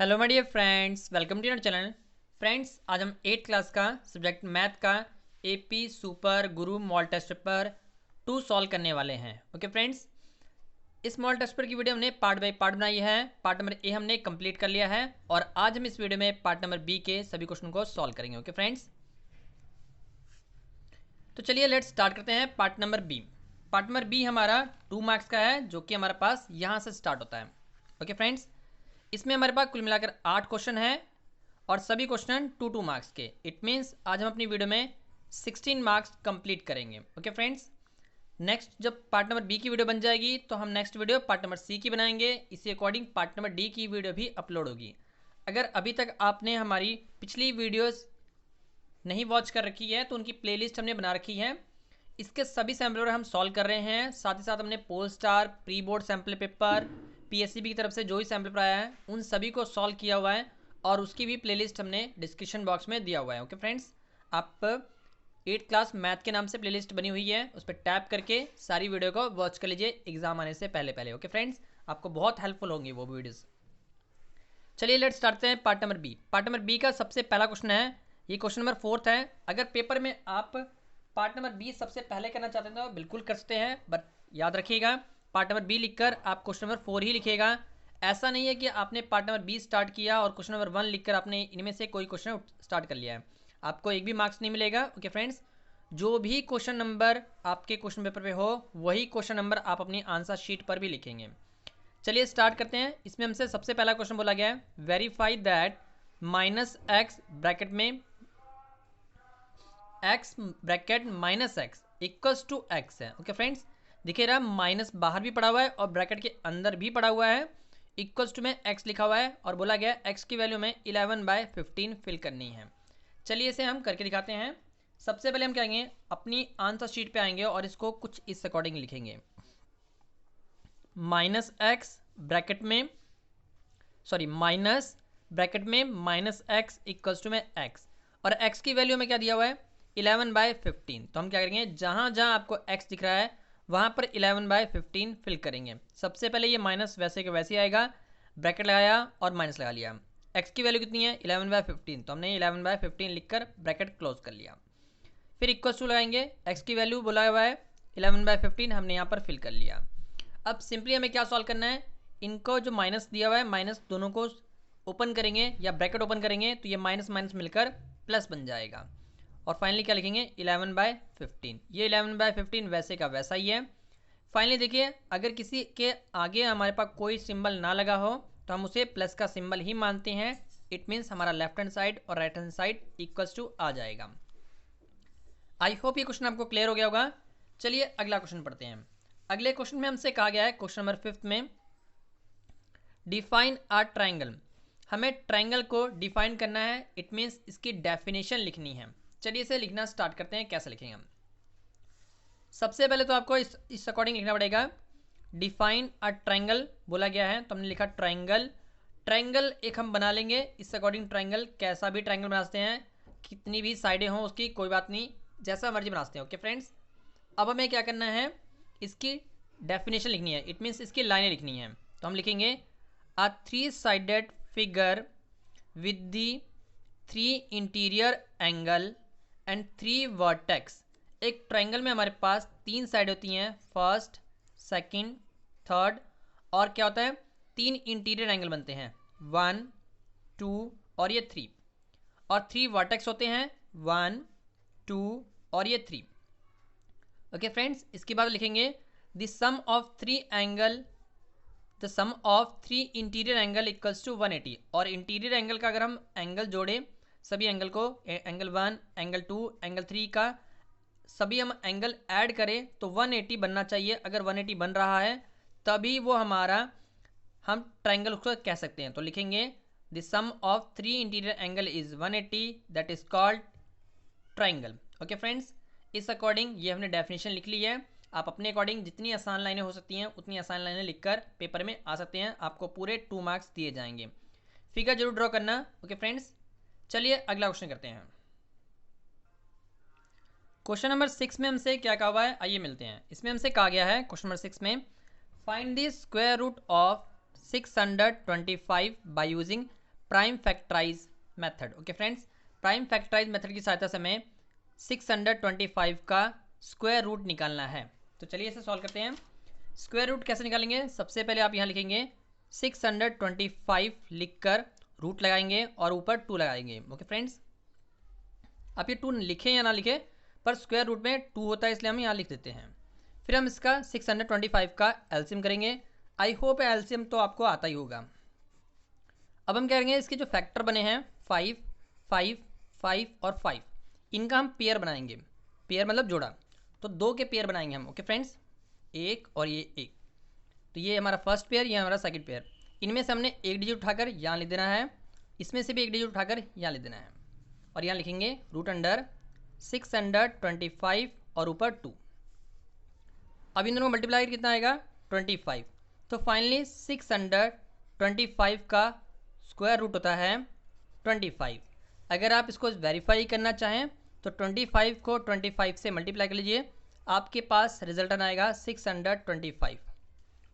Hello my dear friends, welcome to your channel. Friends, आज हम 8th class का subject math का AP super Guru model test paper 2 solve करने वाले हैं। ओके फ्रेंड्स, इस मॉडल टेस्ट पेपर की वीडियो हमने पार्ट बाय पार्ट बनाई है। पार्ट नंबर ए हमने कंप्लीट कर लिया है और आज हम इस वीडियो में पार्ट नंबर बी के सभी क्वेश्चन को सॉल्व करेंगे। ओके फ्रेंड्स, तो चलिए लेट्स स्टार्ट करते हैं part number B. Part number B हमारा 2 मार्क्स का है, जो कि हमारे पास यहाँ से स्टार्ट होता है। ओके फ्रेंड्स, इसमें हमारे पास कुल मिलाकर 8 क्वेश्चन है और सभी क्वेश्चन 2 मार्क्स के। इट मीन्स आज हम अपनी वीडियो में 16 मार्क्स कंप्लीट करेंगे। ओके फ्रेंड्स, नेक्स्ट जब पार्ट नंबर बी की वीडियो बन जाएगी तो हम next video part number C की बनाएंगे। इसी अकॉर्डिंग पार्ट नंबर डी की वीडियो भी अपलोड होगी। अगर अभी तक आपने हमारी पिछली वीडियोस नहीं वॉच कर रखी है तो उनकी प्लेलिस्ट हमने बना रखी है। इसके सभी सैम्पल हम सॉल्व कर रहे हैं। साथ ही साथ हमने pole star, pre board sample paper, PSCB की तरफ से जो भी सैम्पल पेपर आया है उन सभी को सॉल्व किया हुआ है और उसकी भी प्लेलिस्ट हमने डिस्क्रिप्शन बॉक्स में दिया हुआ है। ओके फ्रेंड्स, आप 8th क्लास मैथ के नाम से प्लेलिस्ट बनी हुई है, उस पर टैप करके सारी वीडियो को वॉच कर लीजिए एग्जाम आने से पहले पहले। ओके फ्रेंड्स, आपको बहुत हेल्पफुल होंगी वो वीडियोज़। चलिए लेट्स स्टार्ट हैं part number B. Part number B का सबसे पहला क्वेश्चन है, ये क्वेश्चन नंबर 4 है। अगर पेपर में आप पार्ट नंबर बी सबसे पहले करना चाहते हैं तो बिल्कुल कर सकते हैं, बट याद रखिएगा पार्ट नंबर बी लिखकर आप क्वेश्चन नंबर 4 ही लिखिएगा। ऐसा नहीं है कि आपने पार्ट नंबर बी स्टार्ट किया और क्वेश्चन नंबर 1 लिखकर आपने इनमें से कोई क्वेश्चन स्टार्ट कर लिया है, आपको एक भी मार्क्स नहीं मिलेगा। ओके फ्रेंड्स, जो भी क्वेश्चन नंबर आपके क्वेश्चन पेपर पे हो वही क्वेश्चन नंबर आप अपनी आंसर शीट पर भी लिखेंगे। चलिए स्टार्ट करते हैं। इसमें हमसे सबसे पहला क्वेश्चन बोला गया है, वेरीफाई दैट माइनस एक्स ब्रैकेट में x bracket minus x equals to x है। ओके फ्रेंड्स, दिखे रहा माइनस बाहर भी पड़ा हुआ है और ब्रैकेट के अंदर भी पड़ा हुआ है। इक्वल्स टू में एक्स लिखा हुआ है और बोला गया एक्स की वैल्यू में 11/15 फिल करनी है। चलिए इसे हम करके दिखाते हैं। सबसे पहले हम क्या करेंगे, अपनी आंसर शीट पे आएंगे और इसको कुछ इस अकॉर्डिंग लिखेंगे। माइनस एक्स ब्रैकेट में माइनस ब्रैकेट में माइनस एक्स इक्वल्स टू में एक्स, और एक्स की वैल्यू में क्या दिया हुआ है 11/15। तो हम क्या करेंगे, जहां जहां आपको एक्स दिख रहा है वहां पर 11/15 फिल करेंगे। सबसे पहले ये माइनस वैसे के वैसे आएगा, ब्रैकेट लगाया और माइनस लगा लिया। एक्स की वैल्यू कितनी है 11/15, तो हमने 11/15 लिखकर ब्रैकेट क्लोज कर लिया। फिर इक्वल्स टू लगाएंगे, एक्स की वैल्यू बोला हुआ है 11/15, हमने यहाँ पर फिल कर लिया। अब सिंपली हमें क्या सॉल्व करना है, इनको जो माइनस दिया हुआ है माइनस दोनों को ओपन करेंगे या ब्रैकेट ओपन करेंगे तो ये माइनस माइनस मिलकर प्लस बन जाएगा। और फाइनली क्या लिखेंगे 11/15। ये 11/15 वैसे का वैसा ही है। फाइनली देखिए, अगर किसी के आगे हमारे पास कोई सिंबल ना लगा हो तो हम उसे प्लस का सिंबल ही मानते हैं। इट मीन्स हमारा लेफ्ट हैंड साइड और right hand side equals to आ जाएगा। आई होप ये क्वेश्चन आपको क्लियर हो गया होगा। चलिए अगला क्वेश्चन पढ़ते हैं। अगले क्वेश्चन में हमसे कहा गया है, क्वेश्चन नंबर 5 में, डिफाइन अ ट्राइंगल। हमें ट्राइंगल को डिफाइन करना है, इट मीन्स इसकी डेफिनेशन लिखनी है। चलिए इसे लिखना स्टार्ट करते हैं। कैसे लिखेंगे हम, सबसे पहले तो आपको इस अकॉर्डिंग लिखना पड़ेगा। डिफाइन अ ट्राइंगल बोला गया है तो हमने लिखा ट्राइंगल। ट्राइंगल एक हम बना लेंगे इस अकॉर्डिंग। ट्राइंगल कैसा भी ट्राइंगल बना सकते हैं, कितनी भी साइडें हों उसकी कोई बात नहीं, जैसा मर्जी बना सकते हैं। ओके फ्रेंड्स, अब हमें क्या करना है, इसकी डेफिनेशन लिखनी है, इट मीन्स इसकी लाइनें लिखनी है। तो हम लिखेंगे अ 3-sided figure with the 3 interior angle and 3 vertex. एक ट्राइंगल में हमारे पास 3 साइड होती हैं, फर्स्ट, सेकंड, थर्ड, और क्या होता है 3 इंटीरियर एंगल बनते हैं, 1, 2 और ये 3, और 3 वर्टेक्स होते हैं 1, 2 और ये 3। ओके फ्रेंड्स, इसके बाद लिखेंगे the sum of 3 interior angle equals to 180। और इंटीरियर एंगल का अगर हम एंगल जोड़े, सभी एंगल को, एंगल 1, एंगल 2, एंगल 3 का सभी हम एंगल ऐड करें तो 180 बनना चाहिए। अगर 180 बन रहा है तभी वो हमारा हम ट्राइंगल उसको कह सकते हैं। तो लिखेंगे the sum of 3 interior angle is 180, that is called triangle. Okay friends, इस अकॉर्डिंग ये हमने डेफिनेशन लिख ली है। आप अपने अकॉर्डिंग जितनी आसान लाइनें हो सकती हैं उतनी आसान लाइनें लिखकर पेपर में आ सकते हैं, आपको पूरे 2 मार्क्स दिए जाएंगे। फिगर जरूर ड्रॉ करना। ओके फ्रेंड्स, चलिए अगला क्वेश्चन करते हैं। क्वेश्चन नंबर 6 में हमसे क्या कहा हुआ है, आइए मिलते हैं। इसमें हमसे कहा गया है क्वेश्चन नंबर 6 में, find the square root of 625 by using prime factorise method. Okay friends, prime factorise method की सहायता से हमें 625 का स्क्वायर रूट निकालना है। तो चलिए इसे सॉल्व करते हैं। स्क्वायर रूट कैसे निकालेंगे? सबसे पहले आप यहाँ लिखेंगे 625 लिखकर रूट लगाएंगे और ऊपर 2 लगाएंगे। ओके फ्रेंड्स, आप ये 2 लिखें या ना लिखें, पर स्क्वायर रूट में 2 होता है इसलिए हम यहाँ लिख देते हैं। फिर हम इसका 625 का एलसीएम करेंगे। आई होप एलसीएम तो आपको आता ही होगा। अब हम क्या करेंगे, इसके जो फैक्टर बने हैं 5, 5, 5 और 5, इनका हम पेयर बनाएंगे। पेयर मतलब जोड़ा, तो 2 के पेयर बनाएंगे हम। ओके फ्रेंड्स, एक और ये एक, तो ये हमारा फर्स्ट पेयर, ये हमारा सेकंड पेयर। इनमें से हमने एक डिजिट उठाकर यहाँ लिख देना है, इसमें से भी एक डिजिट उठाकर यहाँ लिख देना है, और यहाँ लिखेंगे रूट अंडर 625 और ऊपर 2। अब इन दोनों को मल्टीप्लाई कितना आएगा? 25। तो फाइनली 625 का स्क्वायर रूट होता है 25। अगर आप इसको वेरीफाई करना चाहें तो 25 को 25 से मल्टीप्लाई कर लीजिए, आपके पास रिजल्ट आएगा 625।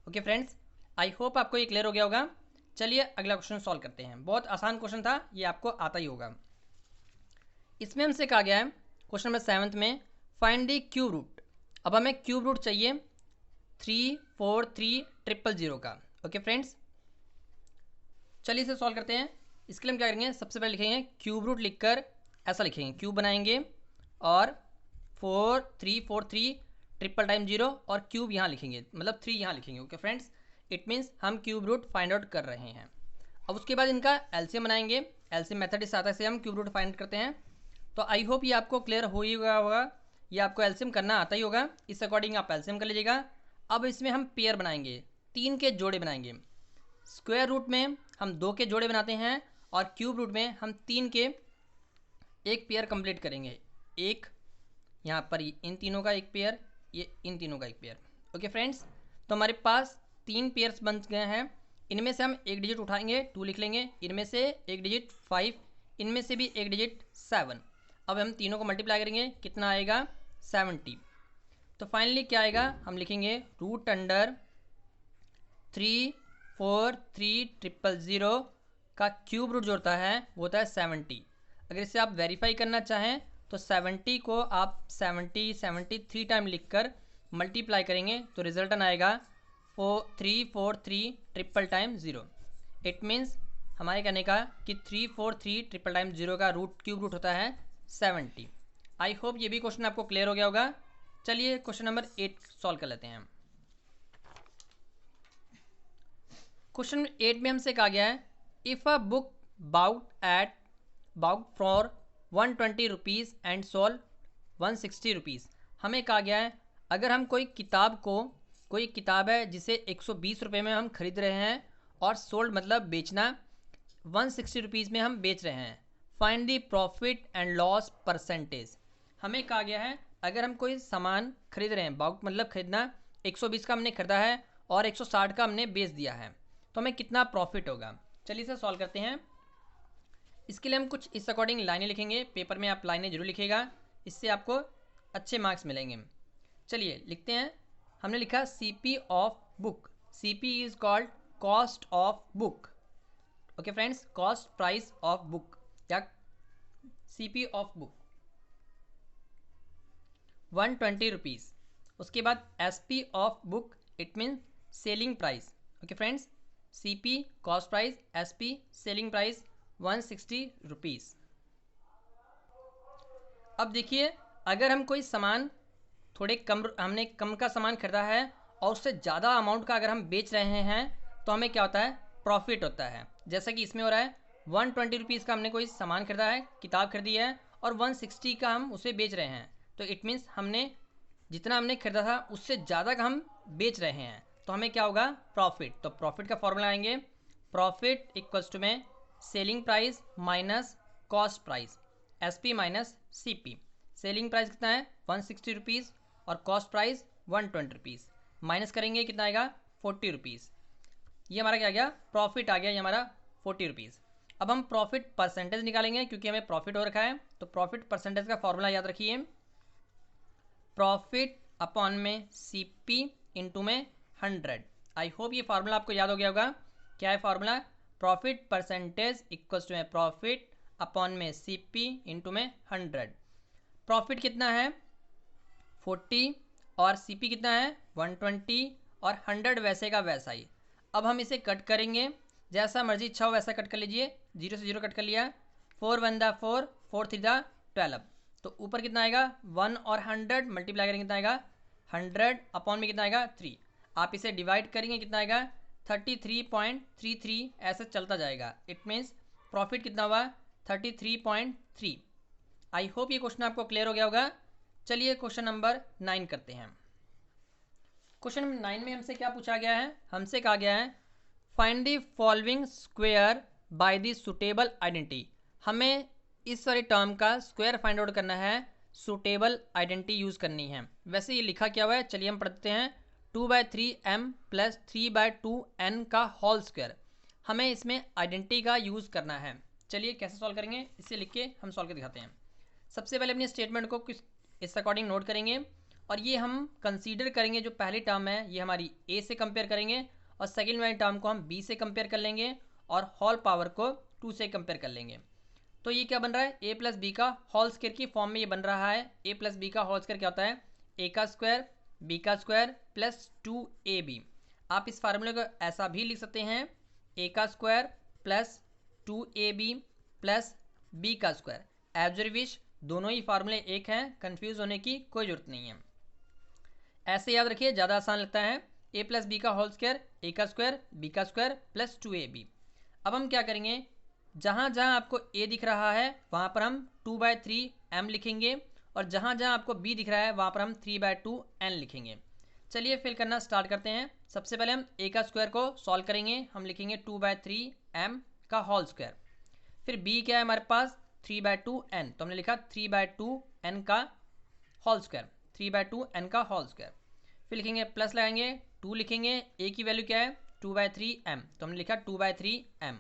ओके फ्रेंड्स, आई होप आपको ये क्लियर हो गया होगा। चलिए अगला क्वेश्चन सॉल्व करते हैं। बहुत आसान क्वेश्चन था, ये आपको आता ही होगा। इसमें हमसे कहा गया है क्वेश्चन नंबर 7 में, फाइंड द क्यूब रूट। अब हमें क्यूब रूट चाहिए 34300 का। ओके फ्रेंड्स, चलिए इसे सॉल्व करते हैं। इसके लिए हम क्या करेंगे, सबसे पहले लिखेंगे क्यूब रूट, लिखकर ऐसा लिखेंगे, क्यूब बनाएंगे और 4343 और क्यूब यहाँ लिखेंगे, मतलब 3 यहाँ लिखेंगे। ओके फ्रेंड्स, इट मीन्स हम क्यूब रूट फाइंड आउट कर रहे हैं। अब उसके बाद इनका एलसीएम बनाएंगे। एलसीएम मेथड की सहायता से हम क्यूब रूट फाइंड करते हैं। तो आई होप ये आपको क्लियर हो ही गया होगा, ये आपको एलसीएम करना आता ही होगा। इस अकॉर्डिंग आप एलसीएम कर लीजिएगा। अब इसमें हम पेयर बनाएंगे, 3 के जोड़े बनाएंगे। स्क्वायर रूट में हम 2 के जोड़े बनाते हैं और क्यूब रूट में हम 3 के एक पेयर कंप्लीट करेंगे। एक यहाँ पर इन तीनों का एक पेयर, ये इन तीनों का एक पेयर। ओके फ्रेंड्स, तो हमारे पास 3 पेयर्स बन गए हैं। इनमें से हम एक डिजिट उठाएंगे, 2 लिख लेंगे, इनमें से एक डिजिट 5, इनमें से भी एक डिजिट 7। अब हम तीनों को मल्टीप्लाई करेंगे, कितना आएगा? 70। तो फाइनली क्या आएगा, हम लिखेंगे रूट अंडर 34300 का क्यूब रूट जो होता है वो होता है 70। अगर इसे आप वेरीफाई करना चाहें तो 70 को आप 73 टाइम लिखकर मल्टीप्लाई करेंगे तो रिजल्ट आएगा 34300। इट मीन्स हमारे कहने का कि 34300 का क्यूब रूट होता है 70। आई होप ये भी क्वेश्चन आपको क्लियर हो गया होगा। चलिए क्वेश्चन नंबर 8 सॉल्व कर लेते हैं। क्वेश्चन 8 में हमसे कहा गया है, if a book bought for 120 rupees and sold 160 rupees. हमें कहा गया है अगर हम कोई किताब है जिसे 120 रुपये में हम खरीद रहे हैं और सोल्ड मतलब बेचना 160 रुपीज़ में हम बेच रहे हैं, find the profit and loss percentage. हमें कहा गया है अगर हम कोई सामान खरीद रहे हैं, बाउट मतलब खरीदना, 120 का हमने खरीदा है और 160 का हमने बेच दिया है, तो हमें कितना प्रॉफिट होगा। चलिए इसे सॉल्व करते हैं। इसके लिए हम कुछ इस अकॉर्डिंग लाइनें लिखेंगे। पेपर में आप लाइनें जरूर लिखिएगा, इससे आपको अच्छे मार्क्स मिलेंगे। चलिए लिखते हैं। हमने लिखा CP of book. CP is called cost of book. Okay friends, cost price of book या CP ऑफ बुक 120 रुपीज़। उसके बाद SP of book, it mean selling price. Okay friends, CP cost price, SP selling price 160 rupees. अब देखिए, अगर हम कोई सामान हमने कम का सामान खरीदा है और उससे ज़्यादा अमाउंट का अगर हम बेच रहे हैं तो हमें क्या होता है? प्रॉफिट होता है। जैसा कि इसमें हो रहा है 120 रुपीज़ का हमने कोई सामान खरीदा है, किताब खरीदी है और 160 का हम उसे बेच रहे हैं, तो इट मीन्स हमने जितना हमने खरीदा था उससे ज़्यादा का हम बेच रहे हैं, तो हमें क्या होगा? प्रॉफिट। तो प्रॉफिट का फॉर्मूला आएंगे, प्रॉफिट इक्वल्स टू में selling price minus cost price, SP minus CP। Selling price कितना है? 160 रुपीज़ और कॉस्ट प्राइस 120 रुपीज़। माइनस करेंगे कितना आएगा? 40 रुपीज़। ये हमारा क्या आ गया? प्रॉफिट आ गया, ये हमारा 40 रुपीज़। अब हम प्रॉफिट परसेंटेज निकालेंगे क्योंकि हमें प्रॉफिट हो रखा है, तो प्रॉफिट परसेंटेज का फॉर्मूला याद रखिए, प्रॉफिट अपॉन में CP इंटू में 100। आई होप ये फार्मूला आपको याद हो गया होगा। क्या है formula? Profit percentage equals to में प्रॉफिट अपॉन में CP इंटू में 100। प्रॉफिट कितना है 40 और CP कितना है 120 और 100 वैसे का वैसा ही। अब हम इसे कट करेंगे, जैसा मर्जी इच्छा हो वैसा कट कर लीजिए। 0 से 0 कट कर लिया, 4 1 दा 4, 4 3 दा 12। तो ऊपर कितना आएगा 1 और 100 मल्टीप्लाई करेंगे कितना आएगा 100 अपॉन में कितना आएगा 3। आप इसे डिवाइड करेंगे कितना आएगा 33.33, ऐसे चलता जाएगा। इट मीन्स प्रॉफिट कितना हुआ 33.3। आई होप ये क्वेश्चन आपको क्लियर हो गया होगा। चलिए क्वेश्चन नंबर 9 करते हैं। क्वेश्चन नंबर 9 में हमसे क्या पूछा गया है, हमसे कहा गया है find the following square by the suitable identity. हमें इस वाले टर्म का स्क्वायर फाइंड आउट करना है, सुटेबल आइडेंटिटी यूज़ करनी है। वैसे ये लिखा क्या हुआ है, चलिए हम पढ़ते हैं 2/3m प्लस 3/2n का होल स्क्वायर। हमें इसमें आइडेंटिटी का यूज़ करना है। चलिए कैसे सॉल्व करेंगे, इसे लिख के हम सॉल्व कर दिखाते हैं। सबसे पहले अपनी स्टेटमेंट को कुछ इस अकॉर्डिंग नोट करेंगे और ये हम कंसीडर करेंगे जो पहली टर्म है ये हमारी a से कंपेयर करेंगे और सेकेंड वाली टर्म को हम b से कंपेयर कर लेंगे और होल पावर को 2 से कंपेयर कर लेंगे। तो ये क्या बन रहा है a प्लस बी का होल स्क्वायर की फॉर्म में ये बन रहा है। a प्लस बी का होल स्क्वायर क्या होता है a का स्क्वायर b का स्क्वायर प्लस 2ab। आप इस फार्मूले को ऐसा भी लिख सकते हैं a का square plus 2ab plus b का स्क्वायर। एज यू विश, दोनों ही फार्मूले एक हैं, कंफ्यूज होने की कोई ज़रूरत नहीं है। ऐसे याद रखिए, ज़्यादा आसान लगता है। a प्लस बी का होल स्क्वायर a का स्क्वायर b का स्क्वायर प्लस 2ab। अब हम क्या करेंगे, जहाँ जहाँ आपको a दिख रहा है वहाँ पर हम 2/3m लिखेंगे और जहाँ जहाँ आपको b दिख रहा है वहाँ पर हम 3/2n लिखेंगे। चलिए फिल करना स्टार्ट करते हैं। सबसे पहले हम a का स्क्वायर को सॉल्व करेंगे, हम लिखेंगे 2/3m का होल स्क्वायर। फिर b क्या है हमारे पास 3/2n, तो हमने लिखा 3/2n का होल स्क्वायर, 3/2n का होल स्क्वायर। फिर लिखेंगे प्लस लगाएंगे 2 लिखेंगे, a की वैल्यू क्या है 2/3m, तो हमने लिखा 2/3m।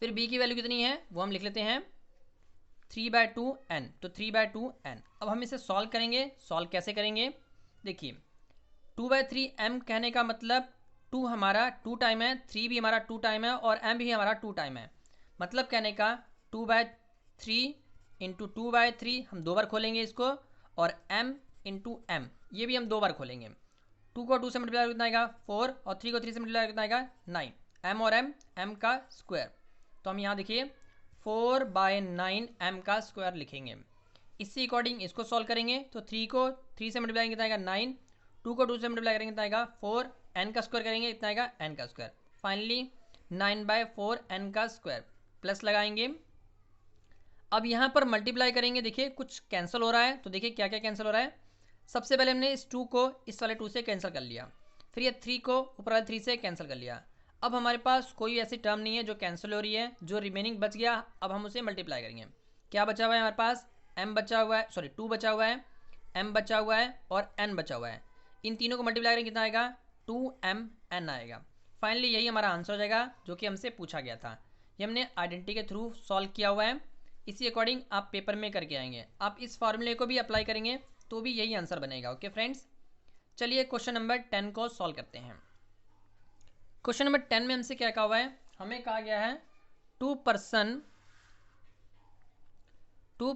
फिर b की वैल्यू कितनी है वो हम लिख लेते हैं 3/2n, तो 3/2n। अब हम इसे सॉल्व करेंगे। सॉल्व कैसे करेंगे, देखिए 2/3m कहने का मतलब 2 हमारा 2 टाइम है, 3 भी हमारा 2 टाइम है और m भी हमारा 2 टाइम है। मतलब कहने का 2/3 इंटू 2/3 हम 2 बार खोलेंगे इसको और m इंटू m ये भी हम 2 बार खोलेंगे। 2 को 2 से मल्टीप्लाई कितना आएगा 4 और 3 को 3 से मल्टीप्लाई कितना आएगा 9। m और m का स्क्वायर, तो हम यहाँ देखिए 4/9 m का स्क्वायर लिखेंगे। इसी अकॉर्डिंग इसको सॉल्व करेंगे तो 3 को 3 से मल्टीप्लाई कितना आएगा 9, 2 को 2 से मल्टीप्लाई करेंगे कितना आएगा 4, n का स्क्वायर करेंगे कितना आएगा n का स्क्वायर। फाइनली 9/4 n का स्क्वायर प्लस लगाएंगे। अब यहाँ पर मल्टीप्लाई करेंगे, देखिए कुछ कैंसिल हो रहा है, तो देखिए क्या क्या कैंसिल हो रहा है। सबसे पहले हमने इस 2 को इस वाले 2 से कैंसिल कर लिया, फिर ये 3 को ऊपर वाले 3 से कैंसिल कर लिया। अब हमारे पास कोई ऐसी टर्म नहीं है जो कैंसिल हो रही है, जो रिमेनिंग बच गया अब हम उसे मल्टीप्लाई करेंगे। क्या बचा हुआ है हमारे पास m बचा हुआ है, सॉरी 2 बचा हुआ है, m बचा हुआ है और n बचा हुआ है। इन तीनों को मल्टीप्लाई करेंगे कितना आएगा 2mn आएगा। फाइनली यही हमारा आंसर हो जाएगा जो कि हमसे पूछा गया था। ये हमने आइडेंटिटी के थ्रू सॉल्व किया हुआ है। इसी अकॉर्डिंग आप पेपर में करके आएंगे, आप इस फार्मूले को भी अप्लाई करेंगे तो भी यही आंसर बनेगा। ओके फ्रेंड्स, चलिए क्वेश्चन नंबर 10 को सॉल्व करते हैं। क्वेश्चन नंबर 10 में हमसे क्या कहा हुआ है, हमें कहा गया है two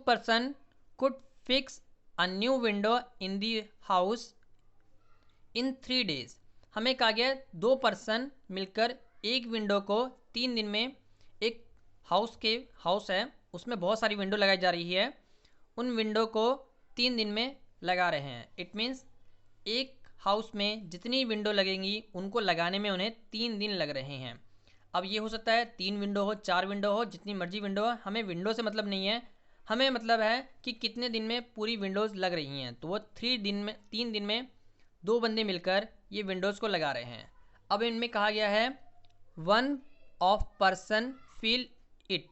person could fix a new window in the house in 3 days। हमें कहा गया है 2 पर्सन मिलकर एक विंडो को 3 दिन में, एक हाउस है उसमें बहुत सारी विंडो लगाई जा रही है, उन विंडो को 3 दिन में लगा रहे हैं। इट मीन्स एक हाउस में जितनी विंडो लगेंगी उनको लगाने में उन्हें 3 दिन लग रहे हैं। अब ये हो सकता है 3 विंडो हो, 4 विंडो हो, जितनी मर्जी विंडो हो, हमें विंडो से मतलब नहीं है, हमें मतलब है कि कितने दिन में पूरी विंडोज़ लग रही हैं। तो वो 3 दिन में 2 बंदे मिलकर ये विंडोज़ को लगा रहे हैं। अब इनमें कहा गया है 1 ऑफ पर्सन फिल इट,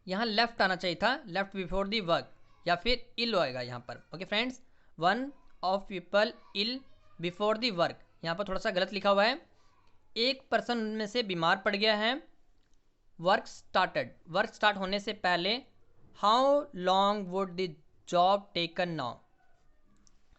यहाँ लेफ्ट आना चाहिए था, लेफ्ट बिफोर दी वर्क, या फिर इल होएगा यहाँ पर। Okay friends, 1 of people ill before the work, यहाँ पर थोड़ा सा गलत लिखा हुआ है। एक पर्सन उनमें से बीमार पड़ गया है। वर्क स्टार्ट होने से पहले how long would the job taken now.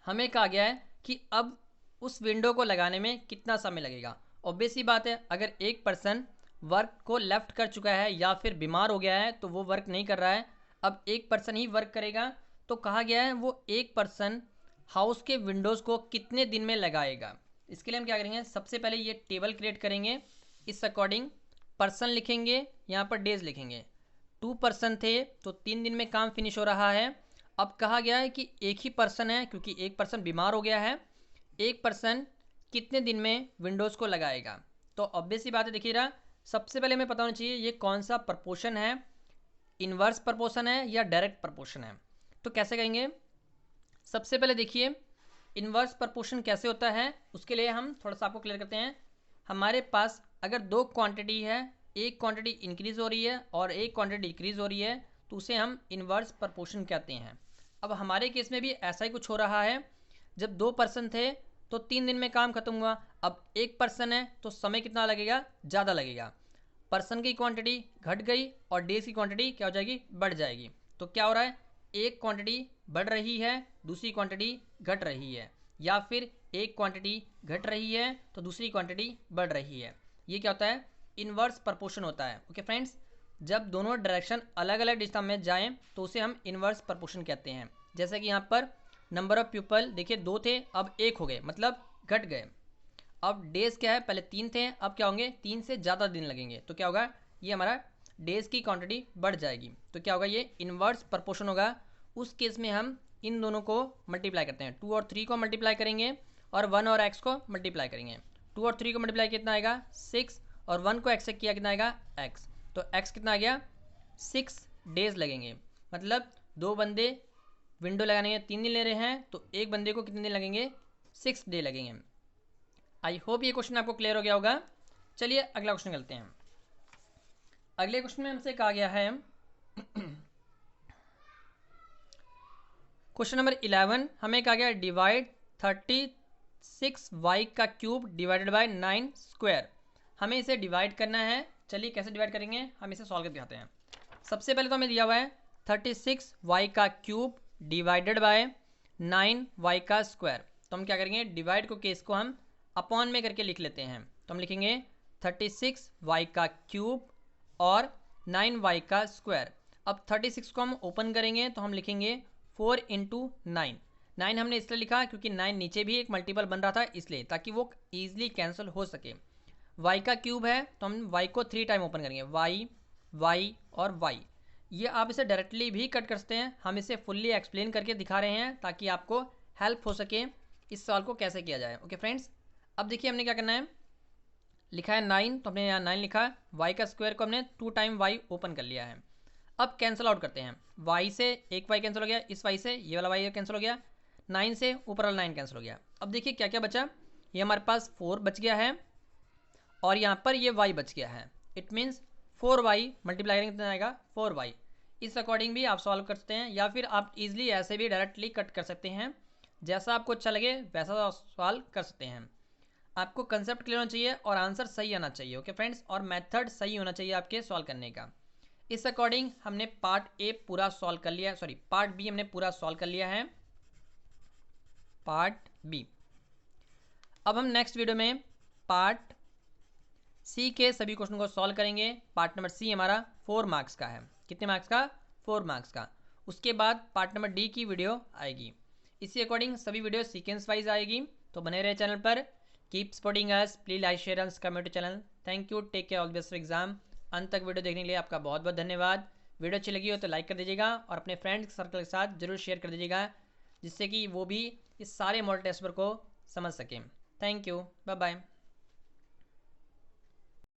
हमें कहा गया है कि अब उस विंडो को लगाने में कितना समय लगेगा। ऑब्वियस सी बात है, अगर एक पर्सन वर्क को लेफ्ट कर चुका है या फिर बीमार हो गया है तो वो वर्क नहीं कर रहा है, अब एक पर्सन ही वर्क करेगा। तो कहा गया है वो एक पर्सन हाउस के विंडोज़ को कितने दिन में लगाएगा। इसके लिए हम क्या करेंगे, सबसे पहले ये टेबल क्रिएट करेंगे, इस अकॉर्डिंग पर्सन लिखेंगे, यहाँ पर डेज लिखेंगे। 2 पर्सन थे तो 3 दिन में काम फिनिश हो रहा है। अब कहा गया है कि एक ही पर्सन है, क्योंकि एक पर्सन बीमार हो गया है, एक पर्सन कितने दिन में विंडोज़ को लगाएगा। तो ऑब्वियस सी बात है, देखिएगा सबसे पहले हमें पता होना चाहिए ये कौन सा प्रपोर्शन है, इन्वर्स प्रपोर्शन है या डायरेक्ट प्रपोर्शन है। तो कैसे कहेंगे, सबसे पहले देखिए इन्वर्स प्रपोर्शन कैसे होता है, उसके लिए हम थोड़ा सा आपको क्लियर करते हैं। हमारे पास अगर 2 क्वांटिटी है, एक क्वांटिटी इंक्रीज़ हो रही है और एक क्वांटिटी डिक्रीज़ हो रही है, तो उसे हम इन्वर्स प्रपोर्शन कहते हैं। अब हमारे केस में भी ऐसा ही कुछ हो रहा है। जब 2 पर्सन थे तो 3 दिन में काम खत्म हुआ, अब एक पर्सन है तो समय कितना लगेगा, ज़्यादा लगेगा। पर्सन की क्वांटिटी घट गई और डेज की क्वांटिटी क्या हो जाएगी, बढ़ जाएगी। तो क्या हो रहा है, एक क्वांटिटी बढ़ रही है, दूसरी क्वांटिटी घट रही है, या फिर एक क्वांटिटी घट रही है तो दूसरी क्वांटिटी बढ़ रही है। ये क्या होता है, इन्वर्स प्रपोर्शन होता है। ओके फ्रेंड्स, जब दोनों डायरेक्शन अलग अलग दिशा में जाएं तो उसे हम इन्वर्स प्रपोर्शन कहते हैं। जैसे कि यहाँ पर नंबर ऑफ पीपल देखिए 2 थे, अब 1 हो गए, मतलब घट गए। अब डेज क्या है, पहले 3 थे, अब क्या होंगे, 3 से ज़्यादा दिन लगेंगे, तो क्या होगा, ये हमारा डेज की क्वांटिटी बढ़ जाएगी। तो क्या होगा, ये इन्वर्स प्रपोर्शन होगा। उस केस में हम इन दोनों को मल्टीप्लाई करते हैं, 2 और 3 को मल्टीप्लाई करेंगे और 1 और x को मल्टीप्लाई करेंगे। 2 और 3 को मल्टीप्लाई कितना आएगा, 6, और 1 को x से किया कितना आएगा, x। तो x कितना आ गया, 6 डेज लगेंगे। मतलब 2 बंदे विंडो लगाने के 3 दिन ले रहे हैं, तो एक बंदे को कितने दिन लगेंगे, 6 डे लगेंगे। आई होप ये क्वेश्चन आपको क्लियर हो गया होगा। चलिए अगला क्वेश्चन करते हैं। अगले क्वेश्चन में हमसे कहा गया है क्वेश्चन नंबर 11, हमें कहा गया डिवाइड 36y का क्यूब डिवाइडेड बाय 9 स्क्वायर। हमें इसे डिवाइड करना है। चलिए कैसे डिवाइड करेंगे, हम इसे सॉल्व करके दिखाते हैं। सबसे पहले तो हमें दिया हुआ है 36y का क्यूब डिवाइडेड बाय 9y का स्क्वायर। तो हम क्या करेंगे, डिवाइड को केस को हम अपॉन में करके लिख लेते हैं। तो हम लिखेंगे 36y का क्यूब और 9y का स्क्वायर। अब 36 को हम ओपन करेंगे तो हम लिखेंगे 4 इंटू 9। 9 हमने इसलिए लिखा क्योंकि 9 नीचे भी एक मल्टीपल बन रहा था, इसलिए ताकि वो ईजिली कैंसिल हो सके। y का क्यूब है तो हम y को 3 टाइम ओपन करेंगे, y, y और y। ये आप इसे डायरेक्टली भी कट कर सकते हैं, हम इसे फुल्ली एक्सप्लेन करके दिखा रहे हैं ताकि आपको हेल्प हो सके इस सवाल को कैसे किया जाए। ओके फ्रेंड्स, अब देखिए हमने क्या करना है, लिखा है 9 तो हमने यहाँ 9 लिखा है, y का स्क्वायर को हमने 2 टाइम y ओपन कर लिया है। अब कैंसिल आउट करते हैं, y से एक y कैंसिल हो गया, इस y से ये वाला y कैंसिल हो गया, 9 से ऊपर वाला 9 कैंसिल हो गया। अब देखिए क्या क्या बचा, ये हमारे पास 4 बच गया है और यहाँ पर ये y बच गया है। इट मीन्स 4y मल्टीप्लाई करेंगे कितना आएगा, 4y। इस अकॉर्डिंग भी आप सॉल्व कर सकते हैं, या फिर आप इजीली ऐसे भी डायरेक्टली कट कर सकते हैं, जैसा आपको अच्छा लगे वैसा सॉल्व कर सकते हैं। आपको कंसेप्ट क्लियर होना चाहिए और आंसर सही आना चाहिए। ओके फ्रेंड्स, और मेथड सही होना चाहिए आपके सॉल्व करने का। इस अकॉर्डिंग हमने पार्ट ए पूरा सॉल्व कर लिया, सॉरी पार्ट बी हमने पूरा सॉल्व कर लिया है, पार्ट बी। अब हम नेक्स्ट वीडियो में पार्ट सी के सभी क्वेश्चन को सॉल्व करेंगे। पार्ट नंबर सी हमारा 4 मार्क्स का है, कितने मार्क्स का, 4 मार्क्स का। उसके बाद पार्ट नंबर डी की वीडियो आएगी। इसी अकॉर्डिंग सभी वीडियो सीक्वेंस वाइज आएगी, तो बने रहे चैनल पर। Keep supporting us, please like share and comment channel. Thank you, take care, all the best for exam. अंत तक वीडियो देखने के लिए आपका बहुत बहुत धन्यवाद। वीडियो अच्छी लगी हो तो लाइक कर दीजिएगा और अपने फ्रेंड्स सर्कल के साथ जरूर शेयर कर दीजिएगा, जिससे कि वो भी इस सारे मॉडल टेस्ट पेपर को समझ सकें। Thank you, bye bye.